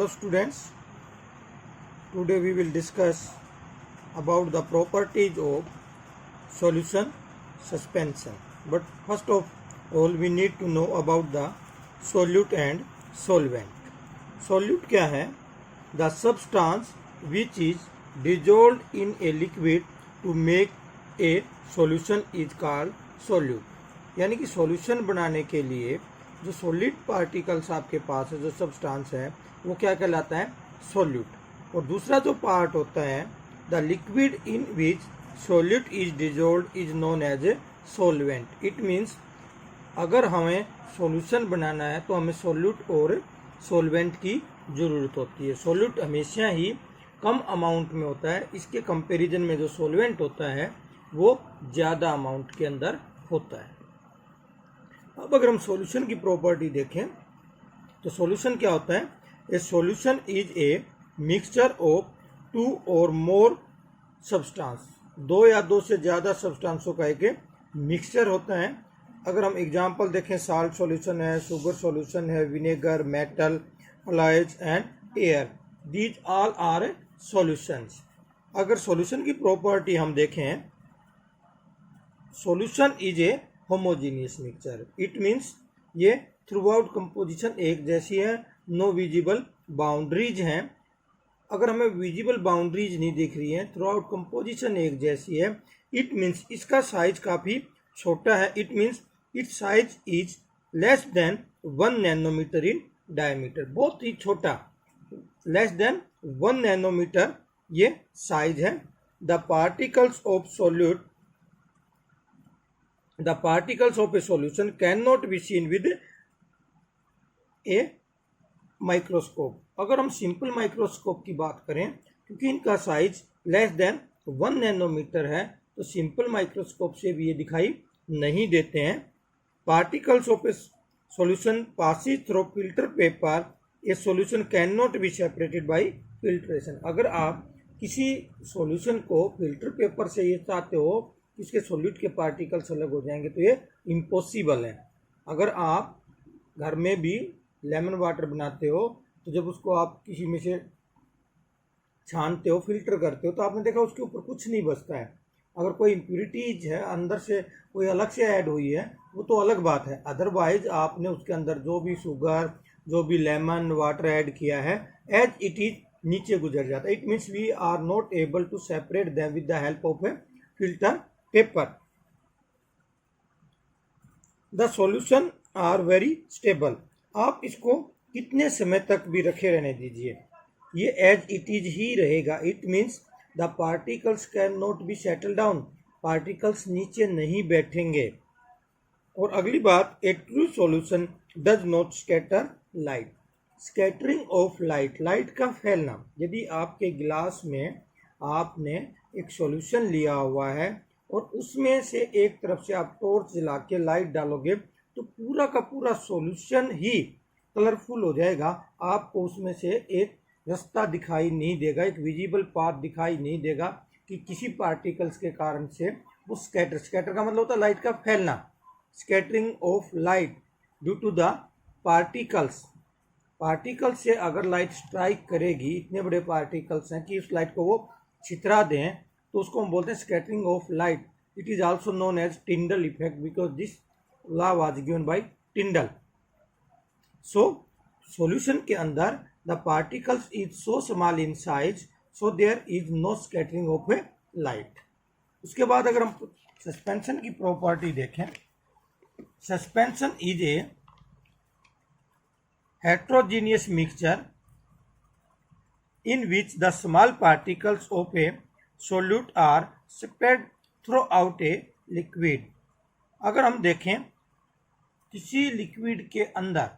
students, today we will discuss about the properties of solution suspension. But first of all we need to know about the solute and solvent. Solute क्या है? The substance which is dissolved in a liquid to make a solution is called solute. यानी कि solution बनाने के लिए जो solid particles आपके पास है, जो सब्सटेंस है, वो क्या कहलाता है? सॉल्यूट. और दूसरा जो पार्ट होता है, the liquid in which solute is dissolved is known as a solvent. It means अगर हमें सॉल्यूशन बनाना है तो हमें सॉल्यूट और सॉल्वेंट की ज़रूरत होती है. सॉल्यूट हमेशा ही कम अमाउंट में होता है, इसके कंपैरिजन में जो सॉल्वेंट होता है वो ज़्यादा अमाउंट के अंदर होता है. अब अगर हम सॉल्यूशन की प्रॉपर्टी देखें तो सॉल्यूशन क्या होता है? A solution is a mixture of two or more substance. दो या दो से ज़्यादा सब्सटेंसों का एक मिक्सचर होता है. अगर हम एग्जांपल देखें, साल्ट सॉल्यूशन है, शुगर सॉल्यूशन है, vinegar, metal, alloys and air, these all are solutions. अगर सॉल्यूशन की प्रॉपर्टी हम देखें, solution is a homogeneous mixture. It means ये थ्रू आउट कंपोजिशन एक जैसी है, नो विजिबल बाउंड्रीज हैं. अगर हमें विजिबल बाउंड्रीज नहीं दिख रही है, थ्रू आउट कंपोजिशन एक जैसी है, इट मीन्स इसका साइज काफ़ी छोटा है. It means its size is less than 1 nanometer in diameter. बहुत ही छोटा, लेस देन 1 नैनोमीटर ये साइज है. The particles of solute The particles of a solution cannot be seen with a microscope. अगर हम सिंपल माइक्रोस्कोप की बात करें, क्योंकि इनका साइज लेस देन 1 नैनोमीटर है, तो सिंपल माइक्रोस्कोप से भी ये दिखाई नहीं देते हैं. Particles of A solution passes through filter paper. A solution can not be separated by filtration. अगर आप किसी सॉल्यूशन को फिल्टर पेपर से ये चाहते हो इसके सॉल्यूट के पार्टिकल्स अलग हो जाएंगे, तो ये इम्पॉसिबल है. अगर आप घर में भी लेमन वाटर बनाते हो तो जब उसको आप किसी में से छानते हो, फिल्टर करते हो, तो आपने देखा उसके ऊपर कुछ नहीं बचता है. अगर कोई इम्प्योरिटीज है अंदर से कोई अलग से ऐड हुई है, वो तो अलग बात है. अदरवाइज आपने उसके अंदर जो भी शुगर, जो भी लेमन वाटर ऐड किया है, एज इट इज नीचे गुजर जाता है. It means we are not able to separate them with the help of a filter paper. The solution are very stable. आप इसको कितने समय तक भी रखे रहने दीजिए, ये एज इट इज ही रहेगा. It means the particles can not be settle down. Particles नीचे नहीं बैठेंगे. और अगली बात, a true solution does not scatter light. Scattering of light, light का फैलना. यदि आपके गिलास में आपने एक सॉल्यूशन लिया हुआ है और उसमें से एक तरफ से आप टॉर्च जला के लाइट डालोगे तो पूरा का पूरा सॉल्यूशन ही कलरफुल हो जाएगा. आपको उसमें से एक रास्ता दिखाई नहीं देगा, एक विजिबल पाथ दिखाई नहीं देगा कि किसी पार्टिकल्स के कारण से वो स्कैटर का मतलब होता है लाइट का फैलना. Scattering of light due to the particles से अगर लाइट स्ट्राइक करेगी, इतने बड़े पार्टिकल्स हैं कि उस लाइट को वो छितरा दें, तो उसको हम बोलते हैं scattering of light. It is also known as Tyndall effect because this law was given by Tyndall. So solution के अंदर the particles is so small in size, so there is no scattering of a light. उसके बाद अगर हम suspension की property देखें, suspension is a heterogeneous mixture in which the small particles of a solute are spread throughout a liquid. अगर हम देखें किसी लिक्विड के अंदर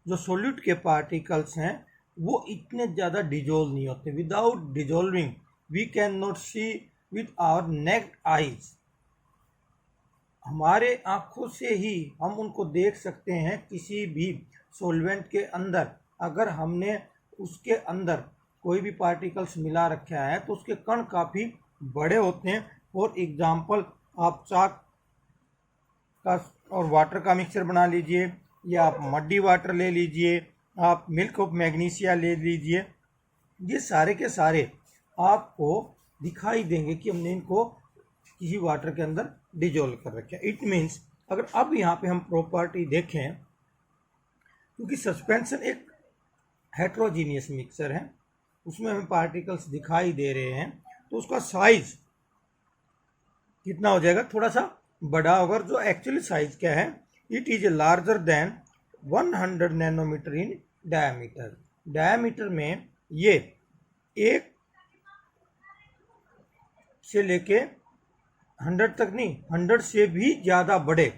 जो सोल्यूट के पार्टिकल्स हैं वो इतने ज़्यादा डिजोल्व नहीं होते. Without dissolving we can not see with our naked eyes. हमारे आँखों से ही हम उनको देख सकते हैं. किसी भी सॉल्वेंट के अंदर अगर हमने उसके अंदर कोई भी पार्टिकल्स मिला रखा है तो उसके कण काफ़ी बड़े होते हैं. फॉर एग्जांपल, आप चाक का और वाटर का मिक्सचर बना लीजिए, या आप मड्डी वाटर ले लीजिए, आप मिल्क ऑफ मैग्नीशिया ले लीजिए, ये सारे के सारे आपको दिखाई देंगे कि हमने इनको किसी वाटर के अंदर डिजोल्व कर रखा है। इट मीन्स अगर अब यहाँ पे हम प्रॉपर्टी देखें, क्योंकि सस्पेंशन एक हेट्रोजीनियस मिक्सचर है, उसमें हमें पार्टिकल्स दिखाई दे रहे हैं, तो उसका साइज कितना हो जाएगा, थोड़ा सा बड़ा होगा। जो एक्चुअली साइज क्या है, it is larger than 100 nanometer in diameter. Diameter में ये एक से लेके 100 तक नहीं, 100 से भी ज़्यादा बड़े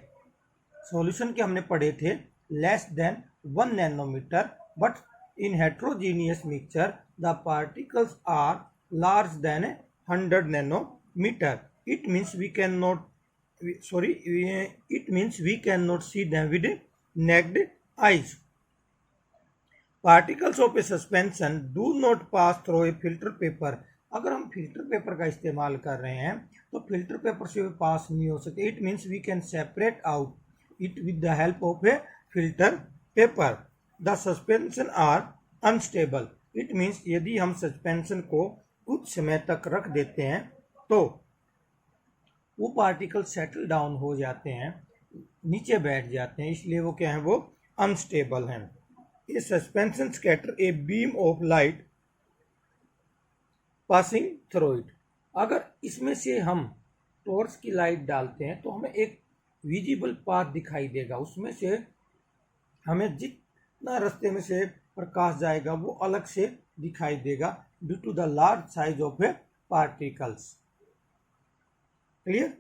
सॉल्यूशन के हमने पढ़े थे less than 1 nanometer, but in heterogeneous mixture the particles are large than 100 nanometer. It means we cannot see them with naked eyes. Particles of a suspension do not pass through a filter paper. अगर हम filter paper का इस्तेमाल कर रहे हैं तो filter paper से भी पास नहीं हो सकते। It means we can separate out it with the help of a filter paper. The suspension are unstable. It means यदि हम सस्पेंशन को कुछ समय तक रख देते हैं तो वो पार्टिकल सेटल डाउन हो जाते हैं, नीचे बैठ जाते हैं, इसलिए वो क्या है, वो अनस्टेबल हैं। ये suspension scatter a beam of light passing through it. अगर इसमें से हम टॉर्च की लाइट डालते हैं तो हमें एक विजिबल पाथ दिखाई देगा, उसमें से हमें जितना रास्ते में से प्रकाश जाएगा वो अलग से दिखाई देगा due to the large size of a particles. Clear?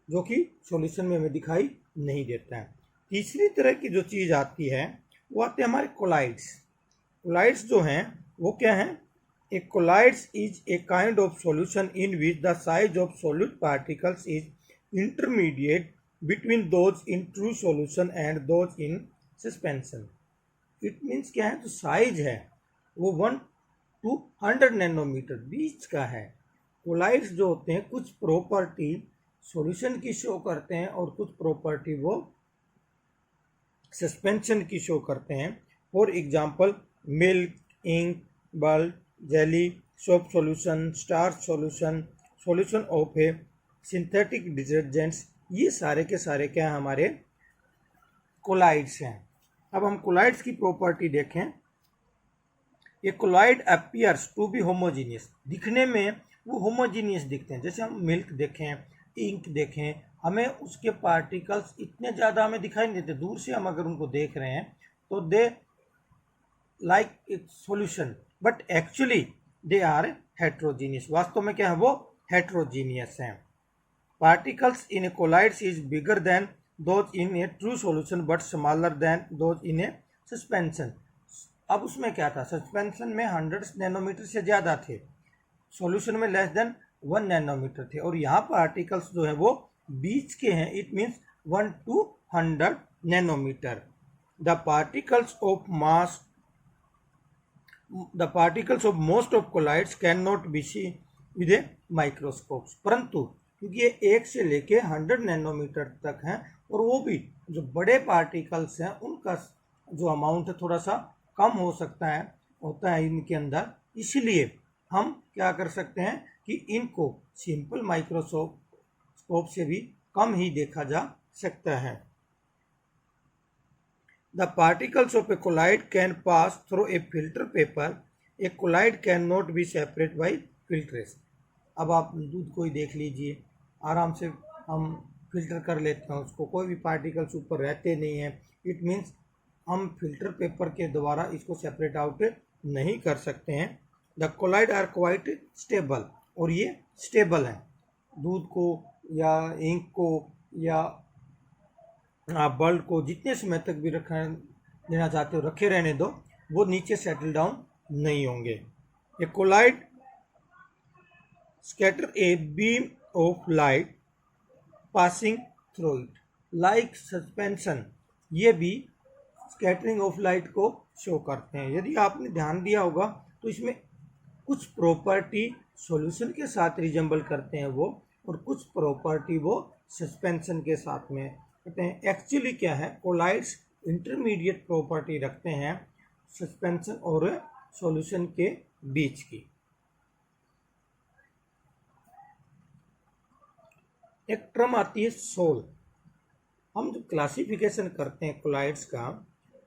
जो कि सॉल्यूशन में हमें दिखाई नहीं देता है। तीसरी तरह की जो चीज़ आती है वो आते हैं हमारे कोलाइड्स। कोलाइड्स जो हैं वो क्या हैं? A colloids is a kind of solution in which the size of solute particles is intermediate between those in true solution and those in suspension. It means क्या है, जो साइज है वो 1 to 100 नैनोमीटर बीच का है। कोलाइड्स जो होते हैं कुछ प्रॉपर्टी सॉल्यूशन की शो करते हैं और कुछ प्रॉपर्टी वो सस्पेंशन की शो करते हैं। For example milk, ink, bulb, jelly, soap solution, starch solution, solution of a synthetic detergents, ये सारे के सारे क्या हैं, हमारे कोलाइड्स हैं। अब हम कोलाइड्स की प्रॉपर्टी देखें। A colloid appears to be homogeneous. दिखने में वो होमोजीनियस दिखते हैं। जैसे हम मिल्क देखें, इंक देखें, हमें उसके पार्टिकल्स इतने ज़्यादा हमें दिखाई नहीं देते। दूर से हम अगर उनको देख रहे हैं तो they like it solution, but actually they are heterogeneous. वास्तव में क्या है, वो हेट्रोजीनियस हैं। Particles in a colloids is bigger than those in a true solution but smaller than those in a suspension. अब उसमें क्या था, सस्पेंशन में 100 नैनोमीटर से ज़्यादा थे, सॉल्यूशन में लेस देन 1 नैनोमीटर थे, और यहाँ पार्टिकल्स जो है वो बीच के हैं। It means 1 to 100 nanometer. The particles of most of colloids can not be see with a microscope. परंतु क्योंकि ये 1 से लेके 100 नैनोमीटर तक हैं और वो भी जो बड़े पार्टिकल्स हैं उनका जो अमाउंट है थोड़ा सा कम हो सकता है, होता है इनके अंदर, इसलिए हम क्या कर सकते हैं कि इनको सिंपल माइक्रोस्कोप से भी कम ही देखा जा सकता है। The particles of a colloid can pass through a filter paper. A colloid can not be separate by filtration. अब आप दूध को ही देख लीजिए, आराम से हम फिल्टर कर लेते हैं उसको, कोई भी पार्टिकल्स ऊपर रहते नहीं हैं। इट मीन्स हम फिल्टर पेपर के द्वारा इसको सेपरेट आउट नहीं कर सकते हैं। The colloid are quite stable, और ये स्टेबल हैं। दूध को या इंक को या आप बल्ब को जितने समय तक भी लेना चाहते हो रखे रहने दो, वो नीचे सेटल डाउन नहीं होंगे। A colloid scatter a beam of light passing through it like suspension. ये भी स्कैटरिंग ऑफ लाइट को शो करते हैं। यदि आपने ध्यान दिया होगा तो इसमें कुछ प्रॉपर्टी सॉल्यूशन के साथ रिजेंबल करते हैं वो, और कुछ प्रॉपर्टी वो सस्पेंशन के साथ में करते हैं। एक्चुअली क्या है, कोलाइड्स इंटरमीडिएट प्रॉपर्टी रखते हैं सस्पेंशन और सॉल्यूशन के बीच की। एक टर्म आती है सोल। हम जो क्लासिफिकेशन करते हैं कोलाइड्स का,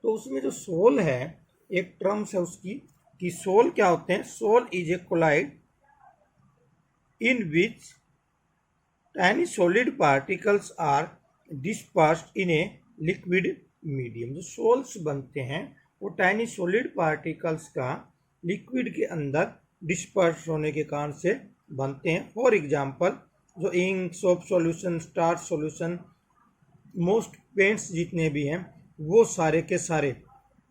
तो उसमें जो सोल है, एक टर्म्स है उसकी कि सोल क्या होते हैं। Sol is a colloid in which tiny solid particles are dispersed in a liquid medium। जो सोल्स बनते हैं वो टाइनी सॉलिड पार्टिकल्स का लिक्विड के अंदर डिस्पर्स होने के कारण से बनते हैं। फॉर एग्जांपल जो ink, soap solution, starch solution, most paints जितने भी हैं वो सारे के सारे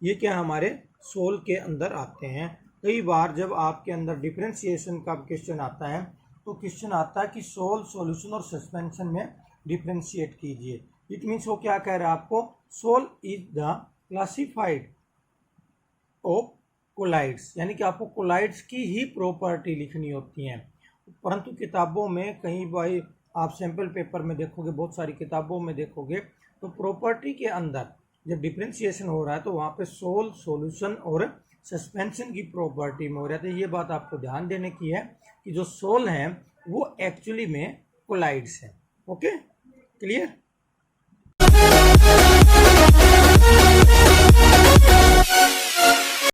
ये क्या हमारे सोल के अंदर आते हैं। कई बार जब आपके अंदर डिफरेंशिएशन का क्वेश्चन आता है तो क्वेश्चन आता है कि सोल, सॉल्यूशन और सस्पेंशन में डिफरेंशिएट कीजिए। इट मीन्स वो क्या कह रहा है आपको, sol is the classified of colloids, यानी कि आपको कोलाइड्स की ही प्रॉपर्टी लिखनी होती है। परंतु किताबों में कहीं भाई आप सैंपल पेपर में देखोगे, बहुत सारी किताबों में देखोगे तो प्रॉपर्टी के अंदर जब डिफरेंशिएशन हो रहा है तो वहाँ पे सोल, सॉल्यूशन और सस्पेंशन की प्रॉपर्टी में हो रहा है। तो ये बात आपको ध्यान देने की है कि जो सोल हैं वो एक्चुअली में कोलाइड्स हैं। Okay, clear.